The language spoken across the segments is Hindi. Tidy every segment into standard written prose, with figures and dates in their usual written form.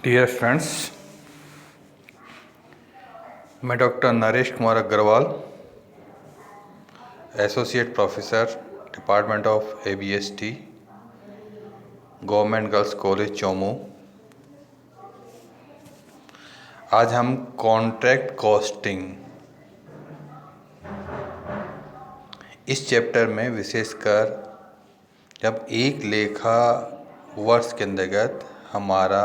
डियर फ्रेंड्स, मैं doctor Naresh Kumar Agrawal, associate professor, department of ABST, government girls college Chomu. आज हम कॉन्ट्रैक्ट कॉस्टिंग इस चैप्टर में विशेषकर जब एक लेखा वर्ष के अंतर्गत हमारा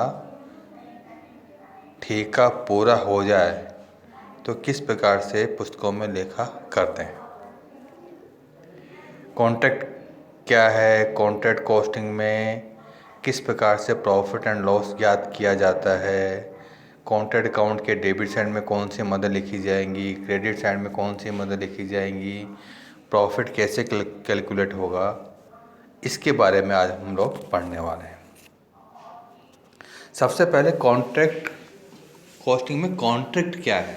ठेका पूरा हो जाए तो किस प्रकार से पुस्तकों में लेखा करते हैं। कॉन्ट्रैक्ट क्या है, कॉन्ट्रैक्ट कॉस्टिंग में किस प्रकार से प्रॉफिट एंड लॉस ज्ञात किया जाता है, कॉन्ट्रैक्ट अकाउंट के डेबिट साइड में कौन सी मदद लिखी जाएंगी, क्रेडिट साइड में कौन सी मदद लिखी जाएंगी, प्रॉफिट कैसे कैलकुलेट होगा, इसके बारे में आज हम लोग पढ़ने वाले हैं। सबसे पहले कॉन्ट्रैक्ट कॉस्टिंग में कॉन्ट्रैक्ट क्या है।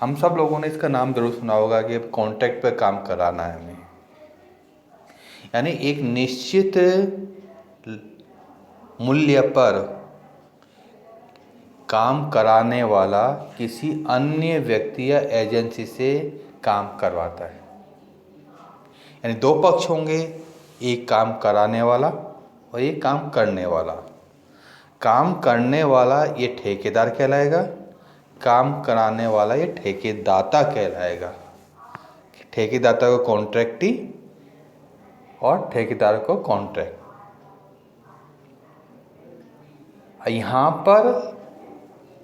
हम सब लोगों ने इसका नाम जरूर सुना होगा कि कॉन्ट्रैक्ट पे काम कराना है हमें, यानी एक निश्चित मूल्य पर काम कराने वाला किसी अन्य व्यक्ति या एजेंसी से काम करवाता है। यानी दो पक्ष होंगे, एक काम कराने वाला और एक काम करने वाला। काम करने वाला ये ठेकेदार कहलाएगा, काम कराने वाला ये ठेकेदाता कहलाएगा। ठेकेदाता को कॉन्ट्रैक्टी और ठेकेदार को कॉन्ट्रैक्ट। यहाँ पर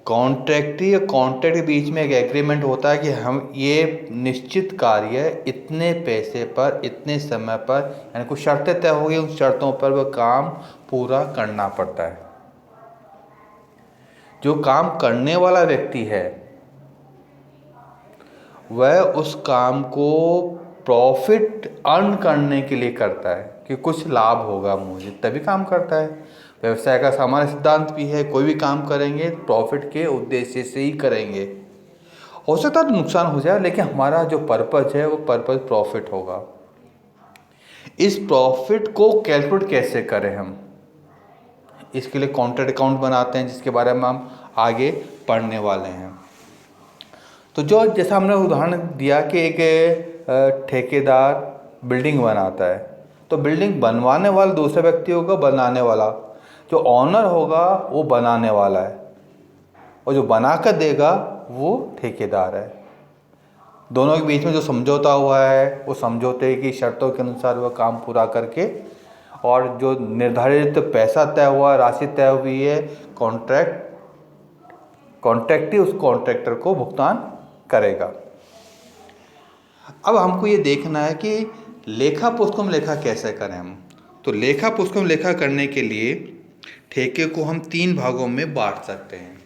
कॉन्ट्रैक्टी और कॉन्ट्रैक्ट के बीच में एक एग्रीमेंट होता है कि हम ये निश्चित कार्य इतने पैसे पर इतने समय पर, यानी कुछ शर्तें तय होगी, उन शर्तों पर वह काम पूरा करना पड़ता है। जो काम करने वाला व्यक्ति है वह उस काम को प्रॉफिट अर्न करने के लिए करता है कि कुछ लाभ होगा मुझे, तभी काम करता है। व्यवसाय का सामान्य सिद्धांत भी है, कोई भी काम करेंगे प्रॉफिट के उद्देश्य से ही करेंगे। हो सकता है तो नुकसान हो जाए, लेकिन हमारा जो पर्पज है वो पर्पज प्रॉफिट होगा। इस प्रॉफिट को कैलकुलेट कैसे करें हम, इसके लिए कॉन्ट्रैक्ट अकाउंट बनाते हैं, जिसके बारे में हम आगे पढ़ने वाले हैं। तो जो जैसा हमने उदाहरण दिया कि एक ठेकेदार बिल्डिंग बनाता है, तो बिल्डिंग बनवाने वाला दूसरे व्यक्ति होगा, बनाने वाला जो ऑनर होगा वो बनाने वाला है, और जो बना कर देगा वो ठेकेदार है। दोनों के बीच में जो समझौता हुआ है वो समझौते की शर्तों के अनुसार वह काम पूरा करके, और जो निर्धारित पैसा तय हुआ, राशि तय हुई है, कॉन्ट्रैक्टी उस कॉन्ट्रैक्टर को भुगतान करेगा। अब हमको ये देखना है कि लेखा पुस्तकों में लेखा कैसे करें हम। तो लेखा पुस्तकों में लेखा करने के लिए ठेके को हम 3 भागों में बांट सकते हैं।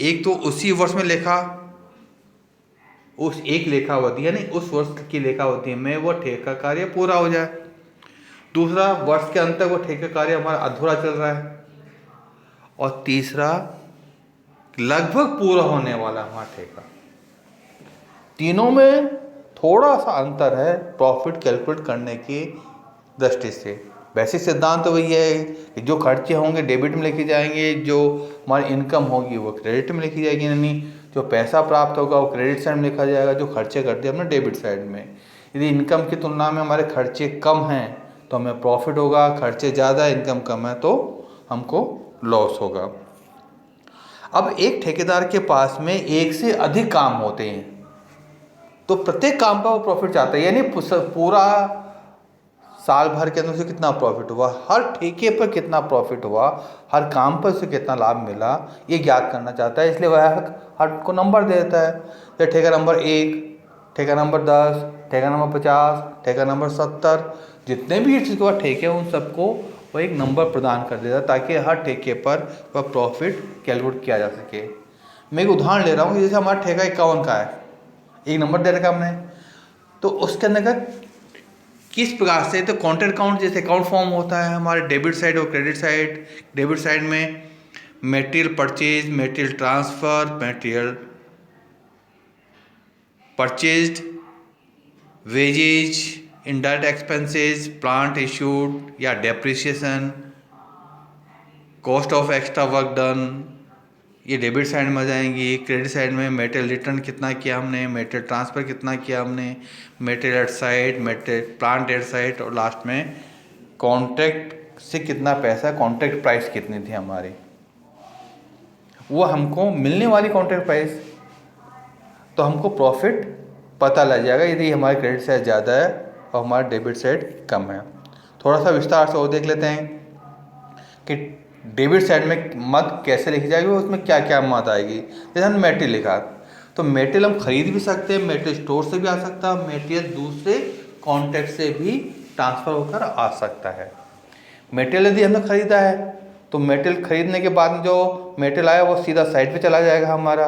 एक तो उसी वर्ष में लेखा, उस एक लेखा अवधि यानी उस वर्ष की लेखा अवधि में वो ठेका कार्य पूरा हो जाए। दूसरा, वर्ष के अंत तक वो ठेका कार्य हमारा अधूरा चल रहा है। और तीसरा, लगभग पूरा होने वाला हमारा ठेका। तीनों में थोड़ा सा अंतर है प्रॉफिट कैलकुलेट करने की दृष्टि से। वैसे सिद्धांत तो वही है कि जो खर्चे होंगे डेबिट में लिखे जाएंगे, जो हमारी इनकम होगी वो क्रेडिट में लिखी जाएगी, यानी जो पैसा प्राप्त होगा वो क्रेडिट साइड में लिखा जाएगा, जो खर्चे करते हैं हमने डेबिट साइड में। यदि इनकम की तुलना में हमारे खर्चे कम हैं तो हमें प्रॉफिट होगा, खर्चे ज़्यादा, इनकम कम है तो हमको लॉस होगा। अब एक ठेकेदार के पास में एक से अधिक काम होते हैं, तो प्रत्येक काम का वो प्रॉफिट चाहता है, यानी पूरा साल भर के अंदर उसे कितना प्रॉफिट हुआ, हर ठेके पर कितना प्रॉफिट हुआ, हर काम पर उसे कितना लाभ मिला, ये ज्ञात करना चाहता है। इसलिए वह हर को नंबर दे देता है, जैसे ठेका नंबर 1, ठेका नंबर 10, ठेका नंबर 50, ठेका नंबर 70, जितने भी इसके ठेके हैं उन सबको वह एक नंबर प्रदान कर देता है, ताकि हर ठेके पर वह प्रॉफिट कैलकुलेट किया जा सके। मैं एक उदाहरण ले रहा हूँ, जैसे हमारा ठेका 51 का है, एक नंबर दे रखा हमने, तो उसके अंदर किस प्रकार से, तो कॉन्ट्रैक्ट अकाउंट जैसे अकाउंट फॉर्म होता है हमारे डेबिट साइड और क्रेडिट साइड। डेबिट साइड में material purchase, material transfer, material purchased, wages, indirect expenses, plant issued या depreciation, cost of extra work done, ये डेबिट साइड में आ जाएंगी। क्रेडिट साइड में मेटेरियल रिटर्न कितना किया हमने, मेटेरियल ट्रांसफ़र कितना किया हमने, material at site, material plant at site, और लास्ट में कॉन्ट्रैक्ट से कितना पैसा, कॉन्ट्रैक्ट प्राइस कितनी थी हमारी, वो हमको मिलने वाली कॉन्ट्रैक्ट प्राइस, तो हमको प्रॉफिट पता लग जाएगा यदि हमारे क्रेडिट साइड ज़्यादा है और हमारा डेबिट साइड कम है। थोड़ा सा विस्तार से और देख लेते हैं कि डेबिट साइड में मद कैसे लिखी जाएगी, उसमें क्या क्या मद आएगी। जैसे हमने मेटेरियल लिखा, तो मेटेरियल हम खरीद भी सकते हैं, मेटेरियल स्टोर से भी आ सकता है, मेटेरियल दूसरे कॉन्ट्रैक्ट से भी ट्रांसफ़र होकर आ सकता है। मेटेरियल यदि हमने खरीदा है तो मेटेरियल खरीदने के बाद जो मेटेरियल आया वो सीधा साइट पे चला जाएगा हमारा।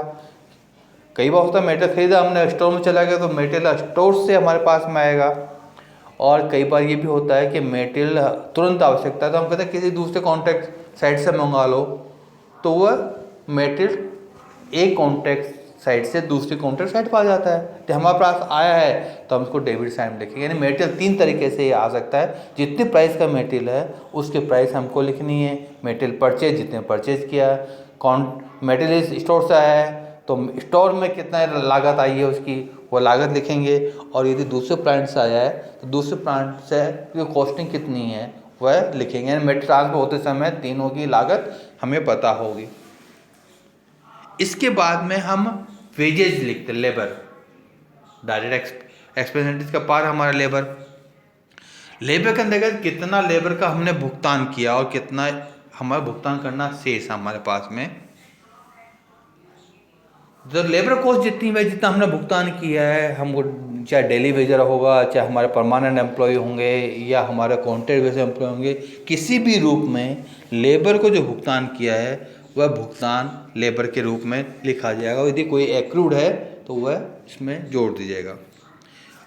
कई बार होता है मेटेरियल खरीदा हमने, स्टोर में चला गया तो मेटेरियल स्टोर से हमारे पास में आएगा। और कई बार ये भी होता है कि मेटेरियल तुरंत आवश्यकता है तो हम कहते हैं किसी दूसरे कॉन्ट्रैक्ट साइट से मंगा लो, तो वह मेटेरियल एक कॉन्ट्रैक्ट साइट से दूसरी कॉन्ट्रैक्ट साइट पर आ जाता है। तो हमारे पास आया है तो हम उसको डेबिट साइड में लिखेंगे। यानी मेटेरियल 3 तरीके से ये आ सकता है। जितने प्राइस का मेटेरियल है उसके प्राइस हमको लिखनी है, मेटेरियल परचेज जितने परचेज किया, मेटेरियल स्टोर से आया है तो स्टोर में कितना लागत आई है उसकी वो लागत लिखेंगे, और यदि दूसरे प्लांट से आया है तो दूसरे प्लांट से कॉस्टिंग कितनी है वह लिखेंगे। मेटेरियल ट्रांसफर होते समय तीनों की लागत हमें पता होगी। इसके बाद में हम वेजेज लिखते, लेबर, डायरेक्ट एक्सपेंसेस का पार हमारा लेबर। लेबर के अंतर्गत कितना लेबर का हमने भुगतान किया और कितना हमारा भुगतान करना शेष हमारे पास में। जो लेबर कॉस्ट जितनी है जितना हमने भुगतान किया है, हमको चाहे डेली वेजर होगा, चाहे हमारे परमानेंट एम्प्लॉय होंगे या हमारे कॉन्ट्रैक्ट बेसिस एम्प्लॉय होंगे, किसी भी रूप में लेबर को जो भुगतान किया है वह भुगतान लेबर के रूप में लिखा जाएगा। यदि कोई एक्रूड है तो वह इसमें जोड़ दीजिएगा।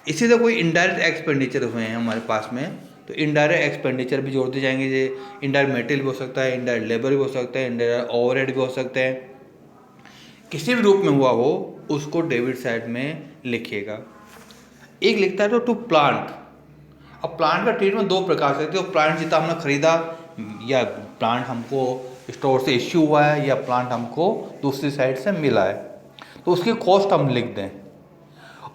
इसी तरह कोई इनडायरेक्ट एक्सपेंडिचर हुए हैं हमारे पास में तो इनडायरेक्ट एक्सपेंडिचर भी जोड़ दिए जाएंगे। जैसे इनडायरेक्ट मटेरियल भी हो सकता है, इनडायरेक्ट लेबर भी हो सकता है, इनडायरेक्ट ओवरहेड भी हो सकते हैं। किसी भी रूप में हुआ हो उसको डेबिट साइड में लिखिएगा। एक लिखता है टू प्लांट। अब प्लांट का ट्रीटमेंट 2 प्रकार से, तो प्लांट जितना हमने खरीदा या प्लांट हमको स्टोर से इश्यू हुआ है या प्लांट हमको दूसरी साइड से मिला है तो उसकी कॉस्ट हम लिख दें।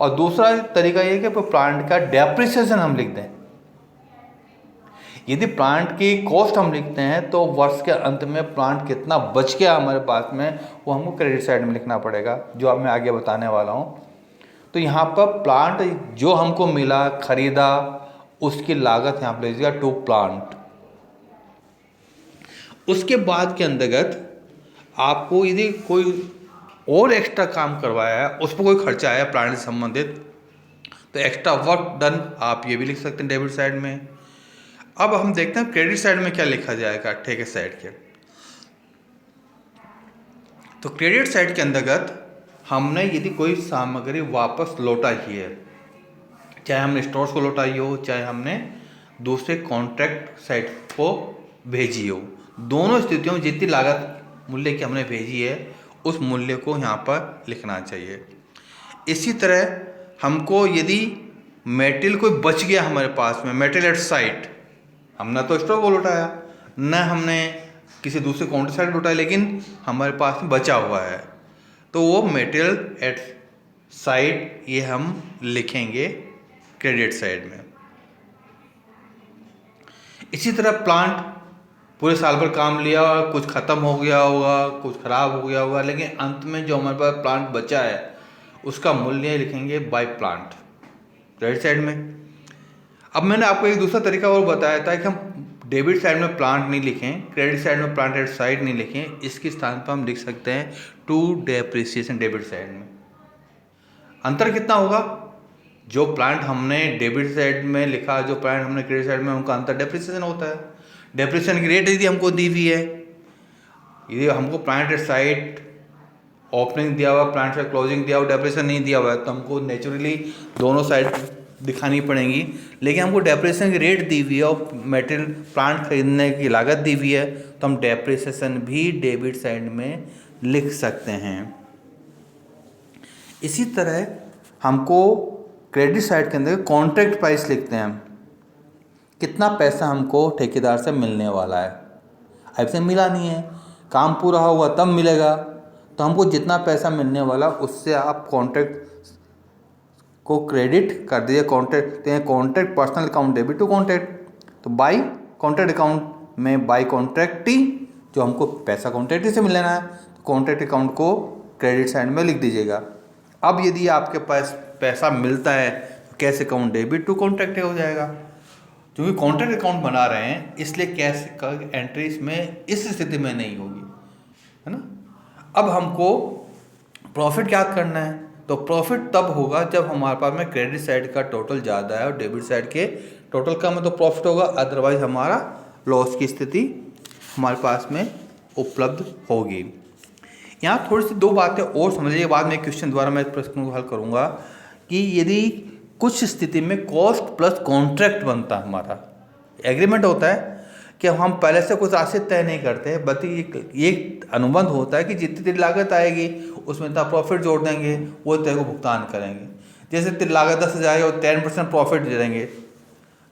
और दूसरा तरीका ये है कि प्लांट का डेप्रिसिएशन हम लिख दें। यदि प्लांट की कॉस्ट हम लिखते हैं तो वर्ष के अंत में प्लांट कितना बच गया हमारे पास में वो हमको क्रेडिट साइड में लिखना पड़ेगा, जो अब मैं आगे बताने वाला हूँ। तो यहाँ पर प्लांट जो हमको मिला, खरीदा, उसकी लागत यहाँ पर लीजिएगा टू प्लांट। उसके बाद के अंतर्गत आपको यदि कोई और एक्स्ट्रा काम करवाया है, उस पर कोई खर्चा आया प्लांट से संबंधित, तो एक्स्ट्रा वर्क डन आप ये भी लिख सकते हैं डेबिट साइड में। अब हम देखते हैं क्रेडिट साइड में क्या लिखा जाएगा ठेके साइड के। तो क्रेडिट साइड के अंतर्गत हमने यदि कोई सामग्री वापस लौटाई है, चाहे हमने स्टोर्स को लौटाई हो, चाहे हमने दूसरे कॉन्ट्रैक्ट साइट को भेजी हो, दोनों स्थितियों में जितनी लागत मूल्य की हमने भेजी है उस मूल्य को यहाँ पर लिखना चाहिए। इसी तरह हमको यदि मेटेरियल कोई बच गया हमारे पास में, मेटेरियल एट साइट, हमने तो स्टोर को लौटाया, न हमने किसी दूसरे कॉन्ट्रैक्ट साइट लौटाया, लेकिन हमारे पास में बचा हुआ है तो वो मेटेरियल एट साइट ये हम लिखेंगे क्रेडिट साइड में। इसी तरह प्लांट पूरे साल भर काम लिया, कुछ ख़त्म हो गया होगा, कुछ ख़राब हो गया होगा, लेकिन अंत में जो हमारे पास प्लांट बचा है उसका मूल्य लिखेंगे बाय प्लांट क्रेडिट साइड में। अब मैंने आपको एक दूसरा तरीका और बताया था कि हम डेबिट साइड में प्लांट नहीं लिखें, क्रेडिट साइड में प्लांट एट साइड नहीं लिखें, इसके स्थान पर हम लिख सकते हैं टू डेप्रिसिएशन डेबिट साइड में। अंतर कितना होगा, जो प्लांट हमने डेबिट साइड में लिखा, जो प्लांट हमने क्रेडिट साइड में, उनका अंतर डेप्रिसिएशन होता है। डेप्रिसिएशन की रेट यदि हमको दी हुई है, यदि हमको प्लांट एट साइट ओपनिंग दिया हुआ, प्लांट साइड क्लोजिंग दिया हुआ, डेप्रिसिएशन नहीं दिया हुआ है, तो हमको नेचुरली दोनों साइड दिखानी पड़ेंगी। लेकिन हमको डेप्रिसिएशन की रेट दी हुई है और मेटेरियल प्लांट खरीदने की लागत दी हुई है, तो हम डेप्रिसिएशन भी डेबिट साइड में लिख सकते हैं। इसी तरह हमको क्रेडिट साइड के अंदर कॉन्ट्रैक्ट प्राइस लिखते हैं, कितना पैसा हमको ठेकेदार से मिलने वाला है। अभी से मिला नहीं है, काम पूरा होगा तब मिलेगा। तो हमको जितना पैसा मिलने वाला उससे आप कॉन्ट्रैक्ट को क्रेडिट कर दीजिए। Contract personal account debit to contract, तो बाई कॉन्ट्रैक्ट अकाउंट में बाई कॉन्ट्रैक्टी, जो हमको पैसा कॉन्ट्रैक्टी से मिलना है, तो कॉन्ट्रैक्ट अकाउंट को क्रेडिट साइड में लिख दीजिएगा। अब यदि आपके पास पैसा मिलता है तो cash account debit to contract हो जाएगा। क्योंकि कॉन्ट्रैक्ट अकाउंट बना रहे हैं इसलिए कैश का एंट्री इसमें इस स्थिति में नहीं होगी, है ना। अब हमको प्रॉफिट याद करना है, तो प्रॉफिट तब होगा जब हमारे पास में क्रेडिट साइड का टोटल ज़्यादा है और डेबिट साइड के टोटल कम है तो प्रॉफिट होगा, अदरवाइज हमारा लॉस की स्थिति हमारे पास में उपलब्ध होगी। यहाँ थोड़ी सी दो बातें और समझिए, बाद में क्वेश्चन द्वारा मैं इस प्रश्न को हल करूँगा कि यदि कुछ स्थिति में कॉस्ट प्लस कॉन्ट्रैक्ट बनता है, हमारा एग्रीमेंट होता है कि हम पहले से कुछ राशि तय नहीं करते, बल्कि ये अनुबंध होता है कि जितनी तेरी लागत आएगी उसमें इतना प्रॉफिट जोड़ देंगे, वो तेरे को भुगतान करेंगे। जैसे तेरी लागत 10,000 है और 10% प्रॉफिट दे देंगे,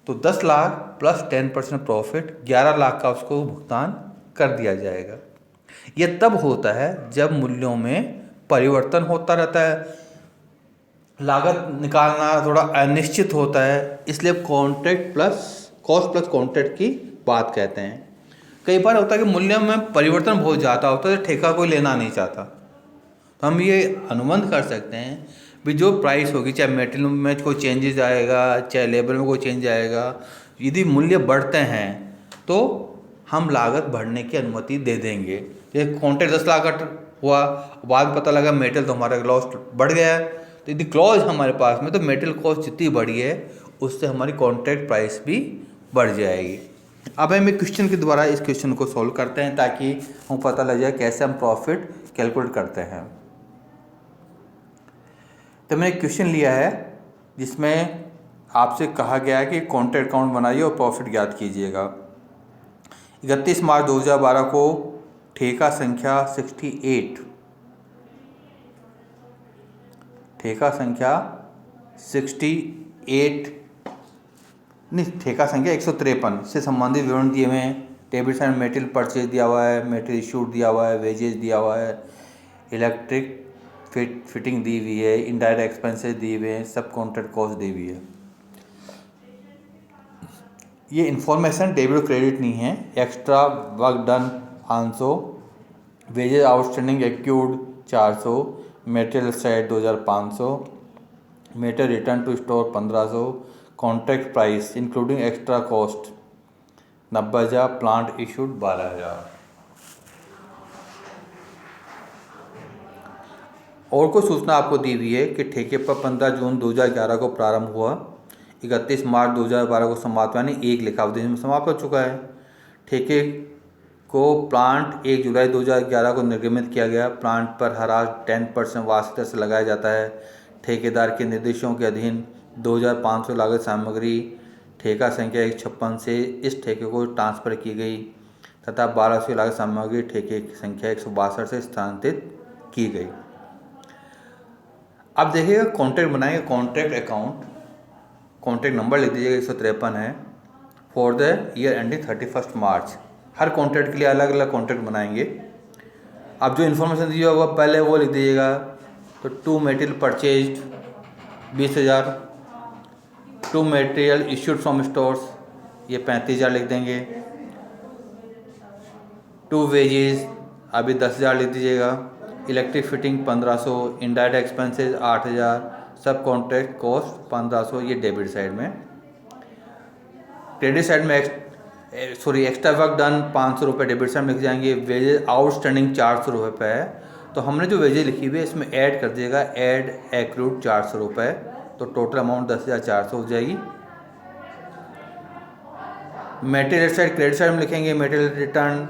तो 10 लाख प्लस 10% प्रॉफिट 11 लाख का उसको भुगतान कर दिया जाएगा। यह तब होता है जब मूल्यों में परिवर्तन होता रहता है, लागत निकालना थोड़ा अनिश्चित होता है, इसलिए contract plus cost plus contract की बात कहते हैं। कई बार होता है कि मूल्य में परिवर्तन बहुत ज़्यादा होता है, तो ठेका कोई लेना नहीं चाहता, तो हम ये अनुबंध कर सकते हैं भी जो प्राइस होगी, चाहे मेटेरियल में कोई चेंजेस आएगा, चाहे लेबर में कोई चेंज आएगा, यदि मूल्य बढ़ते हैं तो हम लागत बढ़ने की अनुमति दे देंगे। जैसे कॉन्ट्रैक्ट 10 लाख का हुआ, बाद में पता लगा मेटेरियल तो हमारा लॉस बढ़ गया है, तो यदि क्लॉज हमारे पास में, तो मेटेरियल कॉस्ट जितनी बढ़ी है उससे हमारी कॉन्ट्रैक्ट प्राइस भी बढ़ जाएगी। अब हम एक क्वेश्चन के द्वारा इस क्वेश्चन को सॉल्व करते हैं ताकि हमको पता लग जाए कैसे हम प्रॉफिट कैलकुलेट करते हैं। तो मैंने एक क्वेश्चन लिया है जिसमें आपसे कहा गया है कि कॉन्ट्रैक्ट अकाउंट बनाइए और प्रॉफिट ज्ञात कीजिएगा। 31 मार्च 2012 को ठेका संख्या 68 ठेका संख्या 153 से संबंधित विवरण दिए हुए हैं। डेबिट साइड मेटेरियल परचेज दिया हुआ है, मेटेरियल इशूड दिया हुआ है, वेजेस दिया हुआ है, इलेक्ट्रिक फिटिंग दी हुई है, इनडायरेक्ट एक्सपेंसेस दिए हुए हैं, सब कॉन्ट्रैक्ट कॉस्ट दी हुई है। ये इन्फॉर्मेशन डेबिट क्रेडिट नहीं है। Extra work done 500, wages outstanding accrued 400, material side 2500, material return to store 1500, contract price including extra cost 90,000, plant issued 12,000। और कुछ सूचना आपको दी हुई है कि ठेके पर 15 जून 2011 को प्रारंभ हुआ, 31 मार्च 2012 को समाप्त, यानी एक लेखावधि में समाप्त हो चुका है। ठेके को प्लांट 1 जुलाई 2011 को निर्गमित किया गया। प्लांट पर हर आज 10% वार्षिक दर से लगाया जाता है। ठेकेदार के निर्देशों के अधीन 2,500 लागत सामग्री ठेका संख्या 156 से इस ठेके को ट्रांसफ़र की गई तथा 1,200 लागत सामग्री ठेके की संख्या 162 से स्थानांतरित की गई। अब देखिएगा कॉन्ट्रैक्ट बनाएंगे, कॉन्ट्रैक्ट अकाउंट, कॉन्ट्रैक्ट नंबर लिख दीजिएगा 153 है, for the year ending 31 March. Her contract के लिए अलग अलग कॉन्ट्रैक्ट बनाएंगे। अब जो इन्फॉर्मेशन दी होगा पहले वो लिख दीजिएगा। तो to material purchase 20,000, to material issued from stores ये 35,000 लिख देंगे। टू वेजेस अभी 10,000 लिख दीजिएगा। इलेक्ट्रिक फिटिंग 1500, इनडायरेक्ट एक्सपेंसेस 8,000, सब कॉन्ट्रैक्ट कॉस्ट 1500, ये डेबिट साइड में। क्रेडिट साइड में एक्स्ट्रा वर्क डन 500 रुपये डेबिट साइड में लिख जाएंगे। वेजेस आउटस्टैंडिंग 400 रुपये है, तो हमने जो वेजेस लिखी हुई है इसमें ऐड कर दिएगा, ऐड एक्रूड 400 रुपये, तो टोटल अमाउंट 10,400 हो जाएगी। मटेरियल साइड क्रेडिट साइड में लिखेंगे, material return,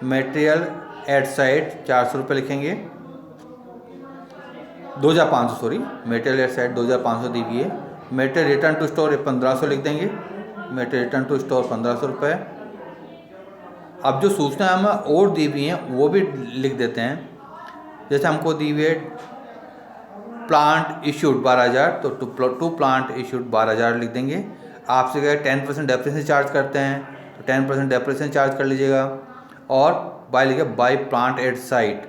material at side 400 रुपये लिखेंगे, 2,500 सॉरी, मटेरियल एट साइड 2,500 दी हुई है। मटेरियल रिटर्न टू स्टोर 1500 लिख देंगे, मटेरियल रिटर्न टू स्टोर 1500 रुपये। अब जो सूचना हमें और दी हुई हैं वो भी लिख देते हैं। जैसे हमको दी हुई है प्लांट इशूड 12,000, तो टू प्लांट इशूड 12,000 लिख देंगे। आपसे क्या 10% डेप्रिसिएशन चार्ज करते हैं, तो 10% डेप्रिसिएशन चार्ज कर लीजिएगा। और बाय लिखे बाय प्लांट एट साइट।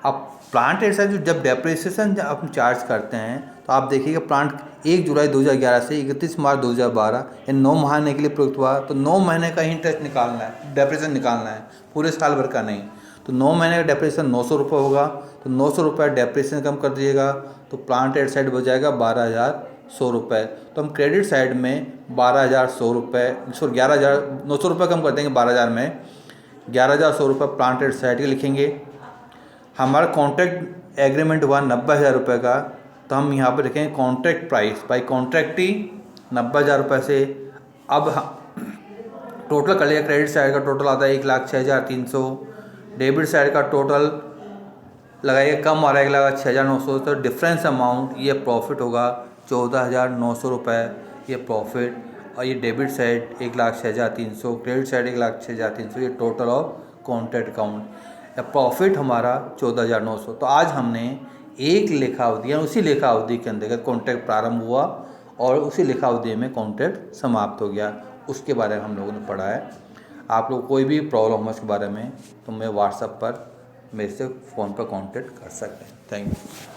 अब प्लांट एट साइट जब डेप्रिसिएशन आप चार्ज करते हैं तो आप देखिएगा प्लांट 1 जुलाई 2011 से 31 मार्च 2012 इन 9 महीने के लिए प्रयुक्त हुआ, तो 9 महीने का इंटरेस्ट निकालना है, डेप्रिसिएशन निकालना है, पूरे साल भर का नहीं। तो 9 महीने का डेप्रिसिएशन 900 रुपये होगा, तो 900 रुपये डेप्रिसिएशन कम कर दीजिएगा तो प्लांट एट साइड हो जाएगा 12,100 रुपये। तो हम क्रेडिट साइड में 12,100 रुपये, 11,900 रुपये कम कर देंगे 12,000 में, 11,100 रुपये प्लांट एट साइड के लिखेंगे। हमारा कॉन्ट्रैक्ट एग्रीमेंट हुआ 90,000 रुपये का, तो हम यहाँ पर लिखेंगे कॉन्ट्रैक्ट प्राइस बाई कॉन्ट्रैक्टी 90,000 रुपये से। अब टोटल कर लिया, क्रेडिट साइड का टोटल आता है 1,06,300, डेबिट साइड का टोटल लगाइए कम आ रहा है 1,06,900, तो डिफरेंस अमाउंट ये प्रॉफिट होगा 14,900 रुपये ये प्रॉफिट, और ये डेबिट साइड 1,06,300, क्रेडिट साइड 1,06,300, ये टोटल ऑफ कॉन्ट्रैक्ट अकाउंट या प्रॉफिट हमारा 14,900। तो आज हमने एक लेखा अवधि उसी लेखा अवधि के अंतर्गत कॉन्ट्रैक्ट प्रारंभ हुआ और उसी लेखा अवधि में कॉन्ट्रैक्ट समाप्त हो गया, उसके बारे में हम लोगों ने पढ़ा है। आप लोग कोई भी प्रॉब्लम हो इसके बारे में तो मैं व्हाट्सएप पर मेरे से फ़ोन पर कांटेक्ट कर सकते हैं। Thank you.